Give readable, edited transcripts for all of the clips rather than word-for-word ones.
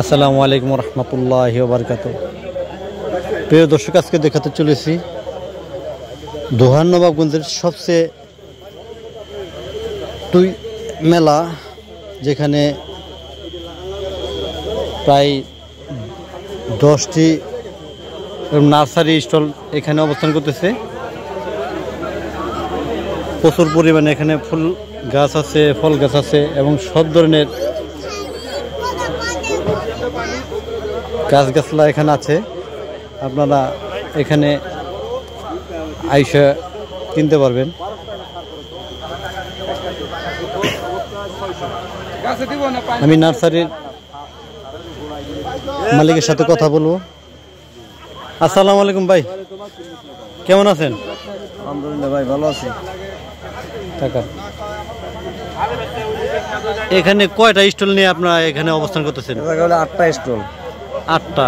আসসালামু আলাইকুম রহমতুল্লাহি ওয়া বারাকাতুহু। প্রিয় দর্শক, আজকে দেখাতে চলেছি দোহার নবাবগঞ্জের সবচেয়ে মেলা, যেখানে প্রায় 10টি নার্সারি স্টল এখানে অবস্থান করতেছে। প্রচুর পরিমাণে এখানে ফুল গাছ আছে, ফল গাছ আছে এবং সব ধরনের গাছগাছলা এখানে আছে। আপনারা এখানে আইসা কিনতে পারবেন। আমি নার্সারির মালিকের সাথে কথা বলবো। আসসালামু আলাইকুম ভাই, কেমন আছেন? আলহামদুলিল্লাহ ভাই, ভালো আছি। এখানে কয়টা স্টল নিয়ে আপনারা এখানে অবস্থান করতেছেন? 8টা স্টল। 8টা।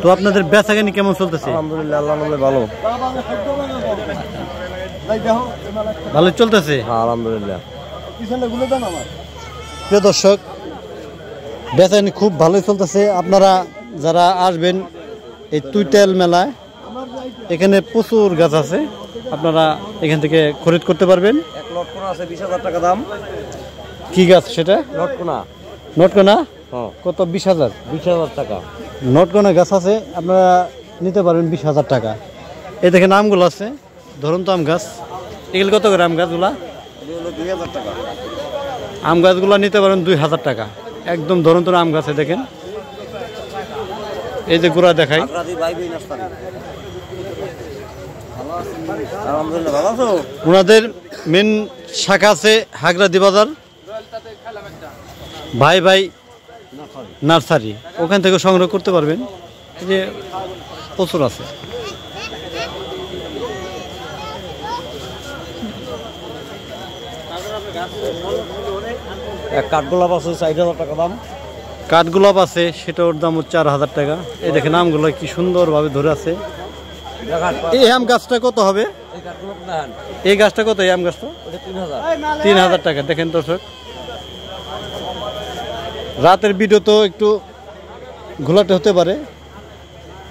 তো আপনাদের বেচাকেনি কেমন চলতেছে? আলহামদুলিল্লাহ, আল্লাহর ভালো ভালো চলতেছে। আলহামদুলিল্লাহ। প্রিয় দর্শক, বেচাকেনি খুব ভালোই চলতেছে। আপনারা যারা আসবেন এই তুইতেল মেলায়, এখানে প্রচুর গাছ আছে, আপনারা এখান থেকে খরিদ করতে পারবেন। এক লটকোনা আছে 20,000 টাকা দাম। কি গাছ সেটা? লটকোনা। নটকোনা? হ্যাঁ। কত? 20,000? 20,000 টাকা। নটকোনা গাছ আছে, আপনারা নিতে পারবেন 20,000 টাকা। এই দেখেন আমগুলো আছে, ধরুন তো আম গাছ। এগুলো কত করে আম গাছগুলা? 2000 টাকা। আম গাছগুলো নিতে পারেন 2000 টাকা। একদম ধরুন তো আম গাছে দেখেন, এই যে গোড়া দেখাই। আলহামদুলিল্লাহ, ভালো আছো? ওনাদের মেন শাখা আছে হাগরাদি বাজার, ভাই ভাই নার্সারি, ওখান থেকে সংগ্রহ করতে পারবেন। এই যে প্রচুর আছে। এক কাঠগোলাপ আছে 4000 টাকা দাম। কাঠগোলাপ আছে, সেটার দাম 4000 টাকা। এই দেখেন আমগুলো কি সুন্দরভাবে ধরে আছে। এই আম গাছটা কত হবে? এই গাছটা কত? এই আম গাছটা 3000 টাকা। দেখেন দর্শক, রাতের ভিডিও তো একটু ঘোলাটে হতে পারে।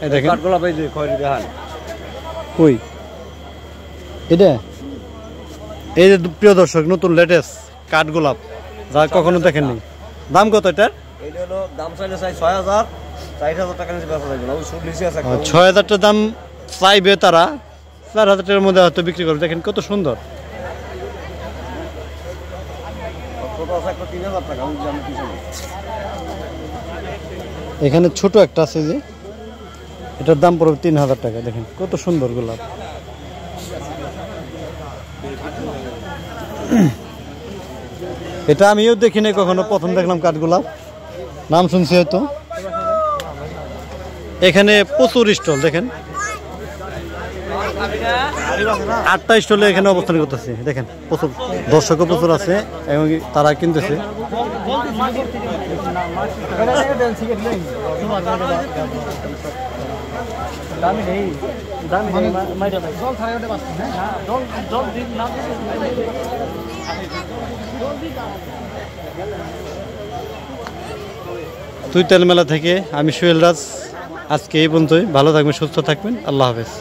এই দেখেন কাঠগোলাপ, এই যে খয়েরি দেখান। কই এটা? এই যে প্রিয় দর্শক, নতুন লেটেস্ট কাঠগোলাপ, যা কখনো দেখেননি। দাম কত এটার? এইটা হলো দাম চাইলে 6000, 4000 টাকা নিচে বেচা যাবে না। ওই সব লিচি আছে। 6000 টাকা দাম চাইবে তারা, 4000 টাকার মধ্যে হয়তো বিক্রি করবে। দেখেন কত সুন্দর। এখানে ছোট একটা আছে, যে এটার দাম পড়বে 3000 টাকা। দেখেন কত সুন্দর গোলাপ। এটা আমিও দেখিনি কখনো, প্রথম দেখলাম কাঠগোলাপ, নাম শুনছি হয়তো। এখানে প্রচুর স্টল দেখেন, 8টা স্টলে এখানে অবস্থান করতেছে। দেখেন প্রচুর দর্শকও প্রচুর আছে এবং তারা কিনতেছে। তুইতেল মেলা থেকে আমি সোহেল রাজ, আজকে এই পর্যন্তই। ভালো থাকবেন, সুস্থ থাকবেন। আল্লাহ হাফেজ।